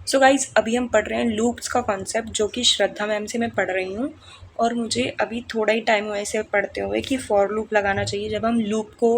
So guys अभी हम पढ़ रहे हैं लूप्स का कॉन्सेप्ट, जो कि श्रद्धा मैम से मैं पढ़ रही हूँ। और मुझे अभी थोड़ा ही टाइम हुआ इसे पढ़ते हुए कि फॉर लूप लगाना चाहिए जब हम लूप को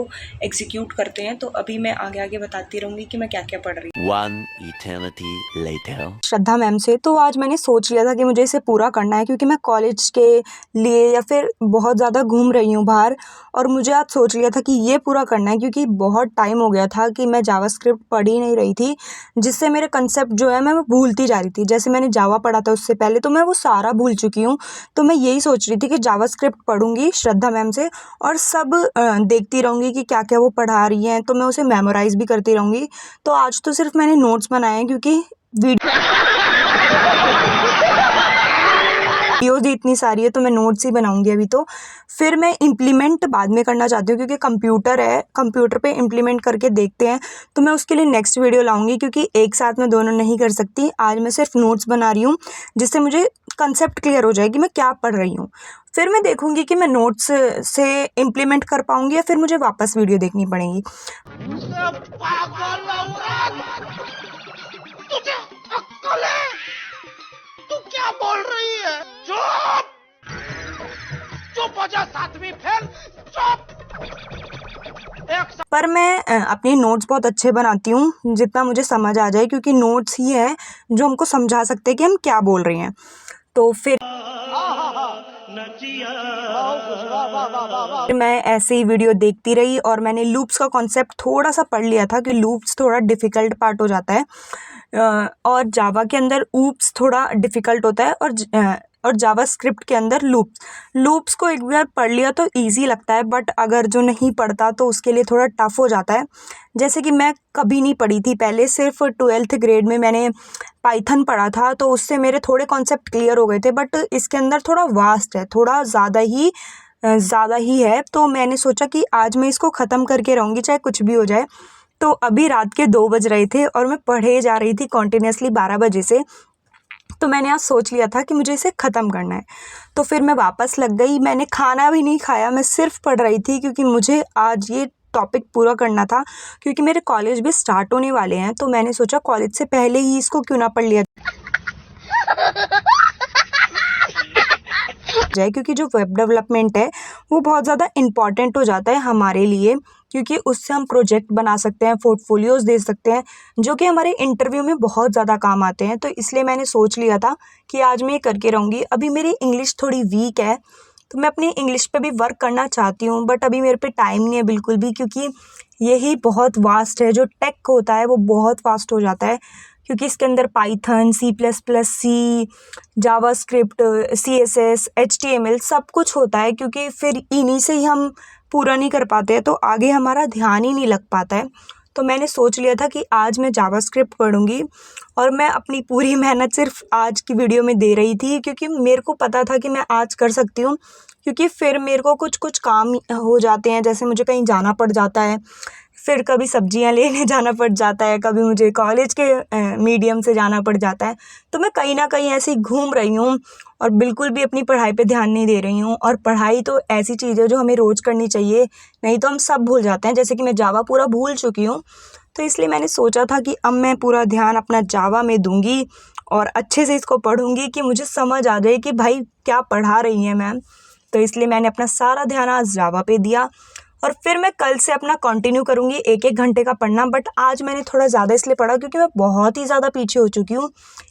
एग्जीक्यूट करते हैं। तो अभी मैं आगे आगे बताती रहूँगी कि मैं क्या क्या पढ़ रही हूँ। One eternity later. श्रद्धा मैम से तो आज मैंने सोच लिया था कि मुझे इसे पूरा करना है, क्योंकि मैं कॉलेज के लिए या फिर बहुत ज़्यादा घूम रही हूँ बाहर, और मुझे आज सोच लिया था कि ये पूरा करना है, क्योंकि बहुत टाइम हो गया था कि मैं जावास्क्रिप्ट पढ़ ही नहीं रही थी, जिससे मेरे कंसेप्ट जो है मैं भूलती जा रही थी। जैसे मैंने जावा पढ़ा था उससे पहले, तो मैं वो सारा भूल चुकी हूँ। तो मैं यही सोच रही थी कि जावास्क्रिप्ट पढ़ूंगी श्रद्धा मैम से, और सब देखती रहूँगी कि क्या क्या वो पढ़ा रही हैं, तो मैं उसे मेमोराइज़ भी करती रहूँगी। तो आज तो सिर्फ मैंने नोट्स बनाए हैं, क्योंकि वीडियोज़ ही इतनी सारी है, तो मैं नोट्स ही बनाऊंगी अभी। तो फिर मैं इम्प्लीमेंट बाद में करना चाहती हूँ, क्योंकि कंप्यूटर है, कंप्यूटर पे इम्प्लीमेंट करके देखते हैं। तो मैं उसके लिए नेक्स्ट वीडियो लाऊंगी, क्योंकि एक साथ मैं दोनों नहीं कर सकती। आज मैं सिर्फ नोट्स बना रही हूँ, जिससे मुझे कंसेप्ट क्लियर हो जाए कि मैं क्या पढ़ रही हूँ। फिर मैं देखूंगी कि मैं नोट्स से इम्प्लीमेंट कर पाऊंगी या फिर मुझे वापस वीडियो देखनी पड़ेगी। तुझे अक्ल है? तू क्या बोल रही है? चुप! चुप हो जा, सातवीं फेल। चुप! पर मैं अपनी नोट्स बहुत अच्छे बनाती हूँ, जितना मुझे समझ आ जाए, क्योंकि नोट्स ही है जो हमको समझा सकते हैं कि हम क्या बोल रहे हैं। तो फिर मैं ऐसे ही वीडियो देखती रही, और मैंने लूप्स का कॉन्सेप्ट थोड़ा सा पढ़ लिया था कि लूप्स थोड़ा डिफ़िकल्ट पार्ट हो जाता है, और जावा के अंदर ऊप्स थोड़ा डिफ़िकल्ट होता है, और जावास्क्रिप्ट के अंदर लूप्स को एक बार पढ़ लिया तो इजी लगता है, बट अगर जो नहीं पढ़ता तो उसके लिए थोड़ा टफ हो जाता है। जैसे कि मैं कभी नहीं पढ़ी थी पहले, सिर्फ 12th ग्रेड में मैंने पाइथन पढ़ा था, तो उससे मेरे थोड़े कॉन्सेप्ट क्लियर हो गए थे। बट इसके अंदर थोड़ा वास्ट है, थोड़ा ज़्यादा ही है। तो मैंने सोचा कि आज मैं इसको ख़त्म करके रहूँगी, चाहे कुछ भी हो जाए। तो अभी रात के 2 बज रहे थे और मैं पढ़े जा रही थी कॉन्टिन्यूसली 12 बजे से। तो मैंने आज सोच लिया था कि मुझे इसे ख़त्म करना है। तो फिर मैं वापस लग गई, मैंने खाना भी नहीं खाया, मैं सिर्फ पढ़ रही थी, क्योंकि मुझे आज ये टॉपिक पूरा करना था, क्योंकि मेरे कॉलेज भी स्टार्ट होने वाले हैं। तो मैंने सोचा कॉलेज से पहले ही इसको क्यों ना पढ़ लिया जाए, क्योंकि जो वेब डेवलपमेंट है वो बहुत ज़्यादा इम्पॉर्टेंट हो जाता है हमारे लिए, क्योंकि उससे हम प्रोजेक्ट बना सकते हैं, पोर्टफोलियोज़ दे सकते हैं, जो कि हमारे इंटरव्यू में बहुत ज़्यादा काम आते हैं। तो इसलिए मैंने सोच लिया था कि आज मैं ये करके रहूँगी। अभी मेरी इंग्लिश थोड़ी वीक है, तो मैं अपनी इंग्लिश पे भी वर्क करना चाहती हूँ, बट अभी मेरे पे टाइम नहीं है बिल्कुल भी, क्योंकि यही बहुत वास्ट है। जो टेक होता है वो बहुत वास्ट हो जाता है, क्योंकि इसके अंदर Python, C++, JavaScript, CSS, HTML सब कुछ होता है, क्योंकि फिर इन्हीं से ही हम पूरा नहीं कर पाते हैं, तो आगे हमारा ध्यान ही नहीं लग पाता है। तो मैंने सोच लिया था कि आज मैं जावास्क्रिप्ट पढ़ूंगी, और मैं अपनी पूरी मेहनत सिर्फ आज की वीडियो में दे रही थी, क्योंकि मेरे को पता था कि मैं आज कर सकती हूँ, क्योंकि फिर मेरे को कुछ काम हो जाते हैं। जैसे मुझे कहीं जाना पड़ जाता है, फिर कभी सब्जियां लेने जाना पड़ जाता है, कभी मुझे कॉलेज के मीडियम से जाना पड़ जाता है। तो मैं कहीं ना कहीं ऐसे ही घूम रही हूँ, और बिल्कुल भी अपनी पढ़ाई पे ध्यान नहीं दे रही हूँ। और पढ़ाई तो ऐसी चीज़ है जो हमें रोज़ करनी चाहिए, नहीं तो हम सब भूल जाते हैं। जैसे कि मैं जावा पूरा भूल चुकी हूँ, तो इसलिए मैंने सोचा था कि अब मैं पूरा ध्यान अपना जावा में दूंगी, और अच्छे से इसको पढ़ूंगी कि मुझे समझ आ जाए कि भाई क्या पढ़ा रही हैं मैम। तो इसलिए मैंने अपना सारा ध्यान आज जावा पे दिया, और फिर मैं कल से अपना कंटिन्यू करूँगी 1-1 घंटे का पढ़ना। बट आज मैंने थोड़ा ज़्यादा इसलिए पढ़ा क्योंकि मैं बहुत ही ज़्यादा पीछे हो चुकी हूँ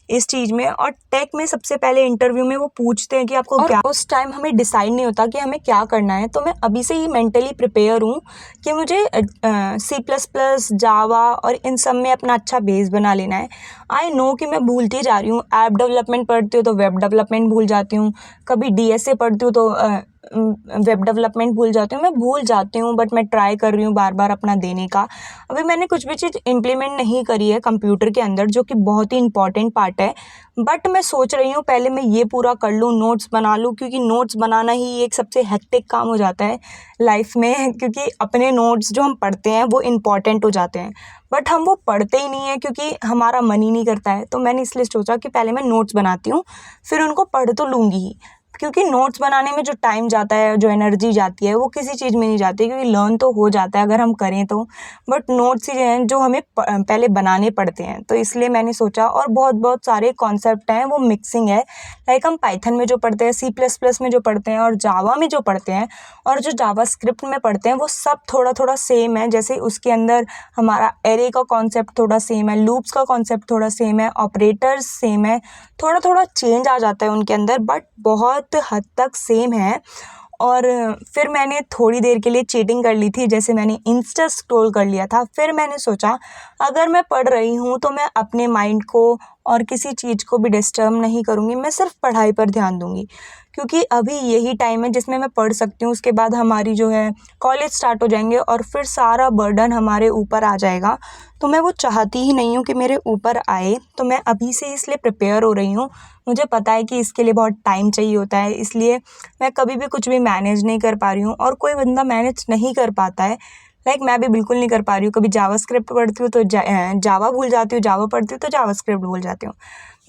इस चीज़ में। और टेक में सबसे पहले इंटरव्यू में वो पूछते हैं कि आपको क्या, उस टाइम हमें डिसाइड नहीं होता कि हमें क्या करना है। तो मैं अभी से ही मेंटली प्रिपेयर हूँ कि मुझे C++, जावा और इन सब में अपना अच्छा बेस बना लेना है। आई नो कि मैं भूलती जा रही हूँ, ऐप डेवलपमेंट पढ़ती हूँ तो वेब डेवलपमेंट भूल जाती हूँ, कभी DSA पढ़ती हूँ तो वेब डेवलपमेंट भूल जाती हूँ, मैं भूल जाती हूँ। बट मैं ट्राई कर रही हूँ बार बार अपना देने का। अभी मैंने कुछ भी चीज़ इम्प्लीमेंट नहीं करी है कंप्यूटर के अंदर, जो कि बहुत ही इंपॉर्टेंट पार्ट है। बट मैं सोच रही हूँ पहले मैं ये पूरा कर लूँ, नोट्स बना लूँ, क्योंकि नोट्स बनाना ही एक सबसे हेक्टिक काम हो जाता है लाइफ में, क्योंकि अपने नोट्स जो हम पढ़ते हैं वो इम्पॉर्टेंट हो जाते हैं, बट हम वो पढ़ते ही नहीं है क्योंकि हमारा मन ही नहीं करता है। तो मैंने इसलिए सोचा कि पहले मैं नोट्स बनाती हूँ, फिर उनको पढ़ तो लूँगी ही, क्योंकि नोट्स बनाने में जो टाइम जाता है, जो एनर्जी जाती है, वो किसी चीज़ में नहीं जाती, क्योंकि लर्न तो हो जाता है अगर हम करें तो, बट नोट्स ही हैं जो हमें पहले बनाने पड़ते हैं। तो इसलिए मैंने सोचा, और बहुत बहुत सारे कॉन्सेप्ट हैं वो मिक्सिंग है, लाइक हम पाइथन में जो पढ़ते हैं, C++ में जो पढ़ते हैं और जावा में जो पढ़ते हैं और जो जावास्क्रिप्ट में पढ़ते हैं, वो सब थोड़ा थोड़ा सेम है। जैसे उसके अंदर हमारा एरे का कॉन्सेप्ट थोड़ा सेम है, लूप्स का कॉन्सेप्ट थोड़ा सेम है, ऑपरेटर्स सेम है, थोड़ा थोड़ा चेंज आ जाता है उनके अंदर, बट बहुत हद तक सेम है। और फिर मैंने थोड़ी देर के लिए चीटिंग कर ली थी, जैसे मैंने इंस्टा स्क्रॉल कर लिया था। फिर मैंने सोचा अगर मैं पढ़ रही हूँ तो मैं अपने माइंड को और किसी चीज़ को भी डिस्टर्ब नहीं करूँगी, मैं सिर्फ पढ़ाई पर ध्यान दूँगी, क्योंकि अभी यही टाइम है जिसमें मैं पढ़ सकती हूँ। उसके बाद हमारी जो है कॉलेज स्टार्ट हो जाएंगे और फिर सारा बर्डन हमारे ऊपर आ जाएगा। तो मैं वो चाहती ही नहीं हूँ कि मेरे ऊपर आए, तो मैं अभी से इसलिए प्रिपेयर हो रही हूँ। मुझे पता है कि इसके लिए बहुत टाइम चाहिए होता है, इसलिए मैं कभी भी कुछ भी मैनेज नहीं कर पा रही हूँ, और कोई बंदा मैनेज नहीं कर पाता है। लाइक मैं भी बिल्कुल नहीं कर पा रही हूँ। कभी जावास्क्रिप्ट पढ़ती हूँ तो जावा भूल जाती हूँ, जावा पढ़ती हूँ तो जावास्क्रिप्ट भूल जाती हूँ।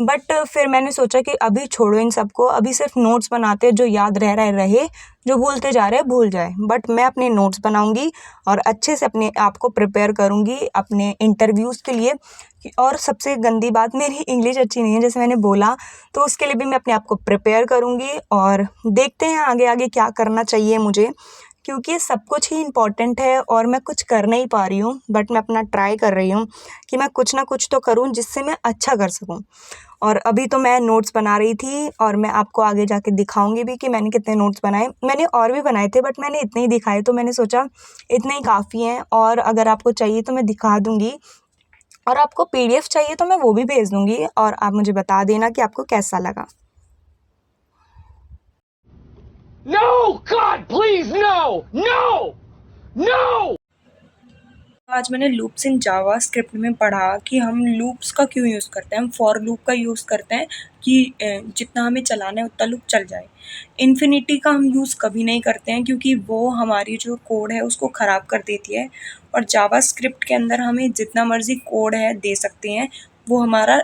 बट फिर मैंने सोचा कि अभी छोड़ो इन सबको, अभी सिर्फ नोट्स बनाते हैं, जो याद रह रहा है रहे, जो भूलते जा रहे हैं भूल जाए। बट मैं अपने नोट्स बनाऊंगी और अच्छे से अपने आप को प्रिपेयर करूंगी अपने इंटरव्यूज़ के लिए। और सबसे गंदी बात, मेरी इंग्लिश अच्छी नहीं है जैसे मैंने बोला, तो उसके लिए भी मैं अपने आप को प्रिपेयर करूंगी। और देखते हैं आगे आगे क्या करना चाहिए मुझे, क्योंकि सब कुछ ही इम्पॉर्टेंट है और मैं कुछ कर नहीं पा रही हूँ, बट मैं अपना ट्राई कर रही हूँ कि मैं कुछ ना कुछ तो करूँ जिससे मैं अच्छा कर सकूँ। और अभी तो मैं नोट्स बना रही थी, और मैं आपको आगे जाके दिखाऊंगी भी कि मैंने कितने नोट्स बनाए। मैंने और भी बनाए थे, बट मैंने इतने ही दिखाए, तो मैंने सोचा इतने ही काफ़ी हैं। और अगर आपको चाहिए तो मैं दिखा दूँगी, और आपको PDF चाहिए तो मैं वो भी भेज दूँगी, और आप मुझे बता देना कि आपको कैसा लगा। No! God, please, no! No! No! आज मैंने लूप्स इन जावा स्क्रिप्ट में पढ़ा कि हम लूप्स का क्यों यूज़ करते हैं। हम फॉर लूप का यूज़ करते हैं कि जितना हमें चलाना है उतना लूप चल जाए। इन्फिनिटी का हम यूज़ कभी नहीं करते हैं, क्योंकि वो हमारी जो कोड है उसको ख़राब कर देती है। और जावा स्क्रिप्ट के अंदर हमें जितना मर्ज़ी कोड है दे सकते हैं, वो हमारा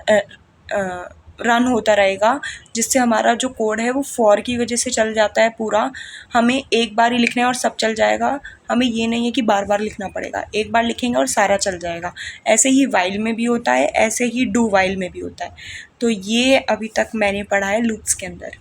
रन होता रहेगा, जिससे हमारा जो कोड है वो फॉर की वजह से चल जाता है पूरा। हमें एक बार ही लिखना है और सब चल जाएगा। हमें ये नहीं है कि बार बार लिखना पड़ेगा, एक बार लिखेंगे और सारा चल जाएगा। ऐसे ही वाइल में भी होता है, ऐसे ही डू वाइल में भी होता है। तो ये अभी तक मैंने पढ़ा है लूप्स के अंदर।